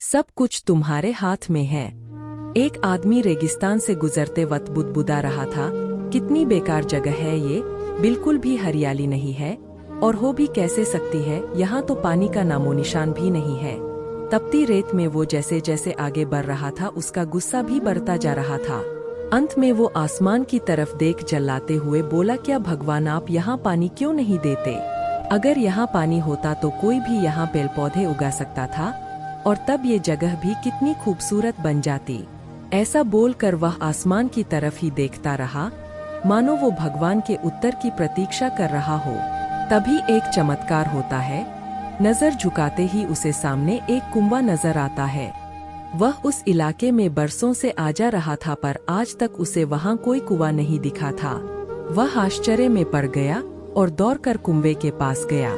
सब कुछ तुम्हारे हाथ में है। एक आदमी रेगिस्तान से गुजरते वक्त बुदबुदा रहा था, कितनी बेकार जगह है ये, बिल्कुल भी हरियाली नहीं है और हो भी कैसे सकती है, यहाँ तो पानी का नामो निशान भी नहीं है। तपती रेत में वो जैसे जैसे आगे बढ़ रहा था उसका गुस्सा भी बढ़ता जा रहा था। अंत में वो आसमान की तरफ देख जल्लाते हुए बोला, क्या भगवान आप यहाँ पानी क्यों नहीं देते? अगर यहाँ पानी होता तो कोई भी यहाँ पेड़ पौधे उगा सकता था और तब ये जगह भी कितनी खूबसूरत बन जाती। ऐसा बोलकर वह आसमान की तरफ ही देखता रहा, मानो वो भगवान के उत्तर की प्रतीक्षा कर रहा हो। तभी एक चमत्कार होता है। नजर झुकाते ही उसे सामने एक कुआं नजर आता है। वह उस इलाके में बरसों से आ जा रहा था पर आज तक उसे वहां कोई कुआं नहीं दिखा था। वह आश्चर्य में पड़ गया और दौड़कर कुएं के पास गया।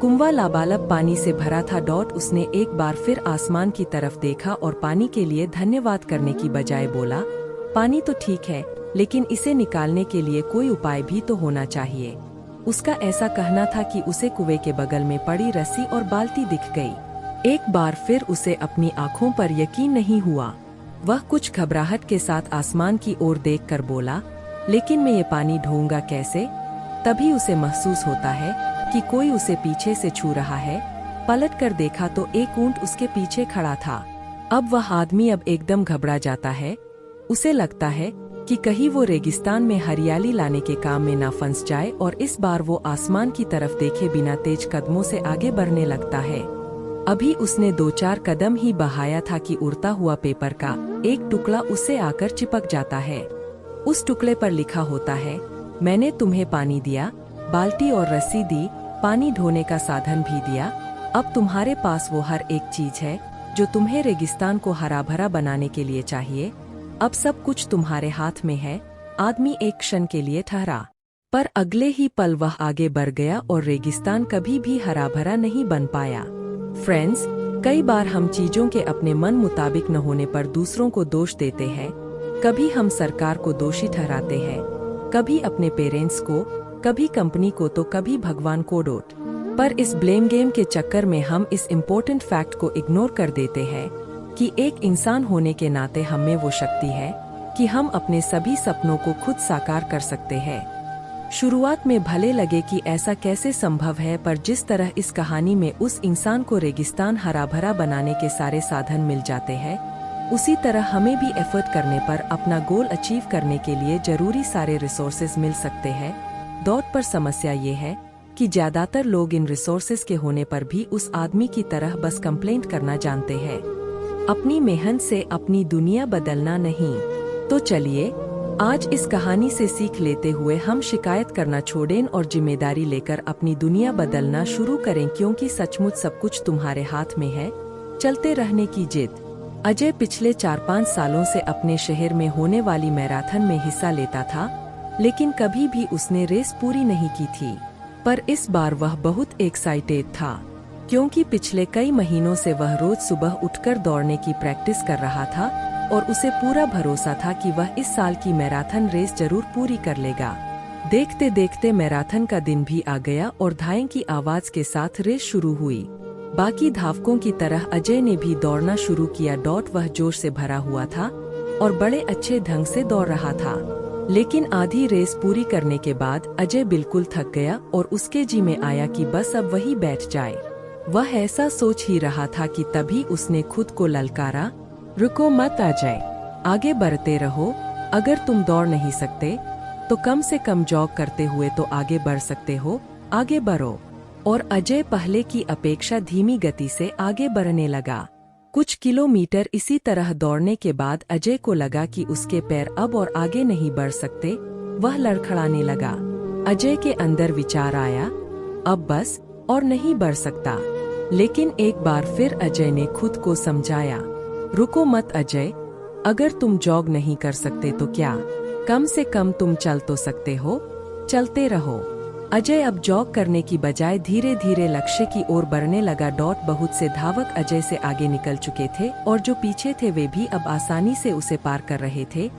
कुआं लबालब पानी से भरा था। उसने एक बार फिर आसमान की तरफ देखा और पानी के लिए धन्यवाद करने की बजाय बोला, पानी तो ठीक है लेकिन इसे निकालने के लिए कोई उपाय भी तो होना चाहिए। उसका ऐसा कहना था कि उसे कुएं के बगल में पड़ी रस्सी और बाल्टी दिख गई। एक बार फिर उसे अपनी आंखों पर यकीन नहीं हुआ। वह कुछ घबराहट के साथ आसमान की ओर देखकर बोला, लेकिन मैं ये पानी ढोऊंगा कैसे? तभी उसे महसूस होता है कि कोई उसे पीछे से छू रहा है। पलट कर देखा तो एक ऊंट उसके पीछे खड़ा था। अब वह आदमी अब एकदम घबरा जाता है। उसे लगता है कि कहीं वो रेगिस्तान में हरियाली लाने के काम में ना फंस जाए और इस बार वो आसमान की तरफ देखे बिना तेज कदमों से आगे बढ़ने लगता है। अभी उसने 2-4 कदम ही बढ़ाया था कि उड़ता हुआ पेपर का एक टुकड़ा उससे आकर चिपक जाता है। उस टुकड़े पर लिखा होता है, मैंने तुम्हें पानी दिया, बाल्टी और रस्सी दी, पानी ढोने का साधन भी दिया। अब तुम्हारे पास वो हर एक चीज है जो तुम्हें रेगिस्तान को हरा भरा बनाने के लिए चाहिए। अब सब कुछ तुम्हारे हाथ में है। आदमी एक क्षण के लिए ठहरा, पर अगले ही पल वह आगे बढ़ गया और रेगिस्तान कभी भी हरा भरा नहीं बन पाया। फ्रेंड्स, कई बार हम चीजों के अपने मन मुताबिक न होने पर दूसरों को दोष देते हैं। कभी हम सरकार को दोषी ठहराते हैं, कभी अपने पेरेंट्स को, कभी कंपनी को तो कभी भगवान को डोट। पर इस ब्लेम गेम के चक्कर में हम इस इम्पोर्टेंट फैक्ट को इग्नोर कर देते हैं कि एक इंसान होने के नाते हमें वो शक्ति है कि हम अपने सभी सपनों को खुद साकार कर सकते हैं। शुरुआत में भले लगे कि ऐसा कैसे संभव है, पर जिस तरह इस कहानी में उस इंसान को रेगिस्तान हरा भरा बनाने के सारे साधन मिल जाते हैं, उसी तरह हमें भी एफर्ट करने पर अपना गोल अचीव करने के लिए जरूरी सारे रिसोर्सेज मिल सकते हैं। पर समस्या ये है कि ज्यादातर लोग इन रिसोर्सेज के होने पर भी उस आदमी की तरह बस कंप्लेंट करना जानते हैं, अपनी मेहनत से अपनी दुनिया बदलना नहीं। तो चलिए आज इस कहानी से सीख लेते हुए हम शिकायत करना छोड़ें और जिम्मेदारी लेकर अपनी दुनिया बदलना शुरू करें, क्योंकि सचमुच सब कुछ तुम्हारे हाथ में है। चलते रहने की जिद। अजय पिछले 4-5 सालों से अपने शहर में होने वाली मैराथन में हिस्सा लेता था, लेकिन कभी भी उसने रेस पूरी नहीं की थी। पर इस बार वह बहुत एक्साइटेड था, क्योंकि पिछले कई महीनों से वह रोज सुबह उठकर दौड़ने की प्रैक्टिस कर रहा था और उसे पूरा भरोसा था कि वह इस साल की मैराथन रेस जरूर पूरी कर लेगा। देखते देखते मैराथन का दिन भी आ गया और धाएं की आवाज के साथ रेस शुरू हुई। बाकी धावकों की तरह अजय ने भी दौड़ना शुरू किया। वह जोश से भरा हुआ था और बड़े अच्छे ढंग से दौड़ रहा था, लेकिन आधी रेस पूरी करने के बाद अजय बिल्कुल थक गया और उसके जी में आया कि बस अब वही बैठ जाए। वह ऐसा सोच ही रहा था कि तभी उसने खुद को ललकारा, रुको मत अजय, आगे बढ़ते रहो। अगर तुम दौड़ नहीं सकते तो कम से कम जॉग करते हुए तो आगे बढ़ सकते हो, आगे बढ़ो। और अजय पहले की अपेक्षा धीमी गति से आगे बढ़ने लगा। कुछ किलोमीटर इसी तरह दौड़ने के बाद अजय को लगा कि उसके पैर अब और आगे नहीं बढ़ सकते। वह लड़खड़ाने लगा। अजय के अंदर विचार आया, अब बस और नहीं बढ़ सकता। लेकिन एक बार फिर अजय ने खुद को समझाया, रुको मत अजय, अगर तुम जॉग नहीं कर सकते तो क्या, कम से कम तुम चल तो सकते हो, चलते रहो। अजय अब जॉग करने की बजाय धीरे धीरे लक्ष्य की ओर बढ़ने लगा। बहुत से धावक अजय से आगे निकल चुके थे और जो पीछे थे वे भी अब आसानी से उसे पार कर रहे थे।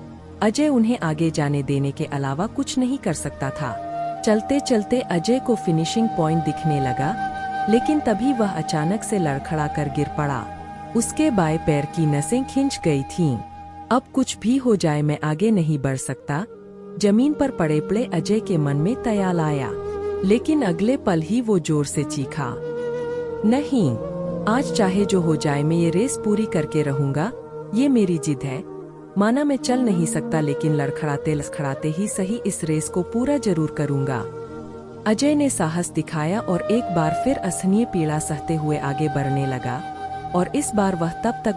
अजय उन्हें आगे जाने देने के अलावा कुछ नहीं कर सकता था। चलते चलते अजय को फिनिशिंग पॉइंट दिखने लगा, लेकिन तभी वह अचानक से लड़खड़ा कर गिर पड़ा। उसके बाएं पैर की नसें खिंच गई थीं। अब कुछ भी हो जाए मैं आगे नहीं बढ़ सकता। जमीन पर पड़े पड़े अजय के मन में ख्याल आया, लेकिन अगले पल ही वो जोर से चीखा, नहीं, आज चाहे जो हो जाए मैं ये रेस पूरी करके रहूंगा। ये मेरी जिद है। माना मैं चल नहीं सकता, लेकिन लड़खड़ाते ही सही इस रेस को पूरा जरूर करूंगा। अजय ने साहस दिखाया और एक बार फिर असहनीय पीड़ा सहते हुए आगे बढ़ने लगा। और इस बार वह तब तक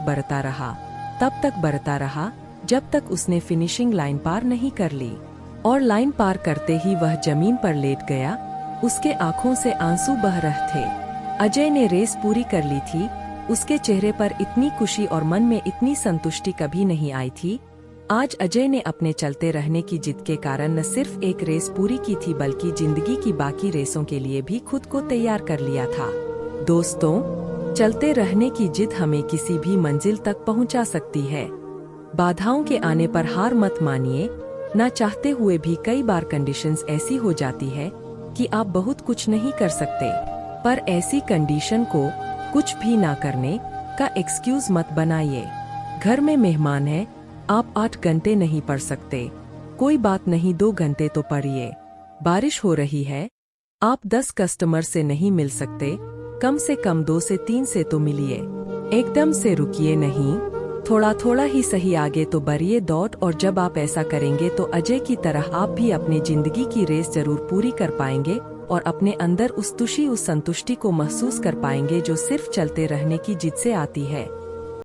बढ़ता रहा जब तक उसने फिनिशिंग लाइन पार नहीं कर ली। और लाइन पार करते ही वह जमीन पर लेट गया। उसके आंखों से आंसू बह रहे थे। अजय ने रेस पूरी कर ली थी। उसके चेहरे पर इतनी खुशी और मन में इतनी संतुष्टि कभी नहीं आई थी। आज अजय ने अपने चलते रहने की जिद के कारण न सिर्फ एक रेस पूरी की थी, बल्कि जिंदगी की बाकी रेसों के लिए भी खुद को तैयार कर लिया था। दोस्तों, चलते रहने की जिद हमें किसी भी मंजिल तक पहुंचा सकती है। बाधाओं के आने पर हार मत मानिए। ना चाहते हुए भी कई बार कंडीशंस ऐसी हो जाती है कि आप बहुत कुछ नहीं कर सकते, पर ऐसी कंडीशन को कुछ भी ना करने का एक्सक्यूज मत बनाइए। घर में मेहमान है, आप 8 घंटे नहीं पढ़ सकते, कोई बात नहीं, 2 घंटे तो पढ़िए। बारिश हो रही है, आप 10 कस्टमर से नहीं मिल सकते, कम से कम 2 से 3 से तो मिलिए। एकदम से रुकिए नहीं, थोड़ा थोड़ा ही सही आगे तो बढ़िए दौड़। और जब आप ऐसा करेंगे तो अजय की तरह आप भी अपनी जिंदगी की रेस जरूर पूरी कर पाएंगे और अपने अंदर उस संतुष्टि को महसूस कर पाएंगे जो सिर्फ चलते रहने की जिद से आती है।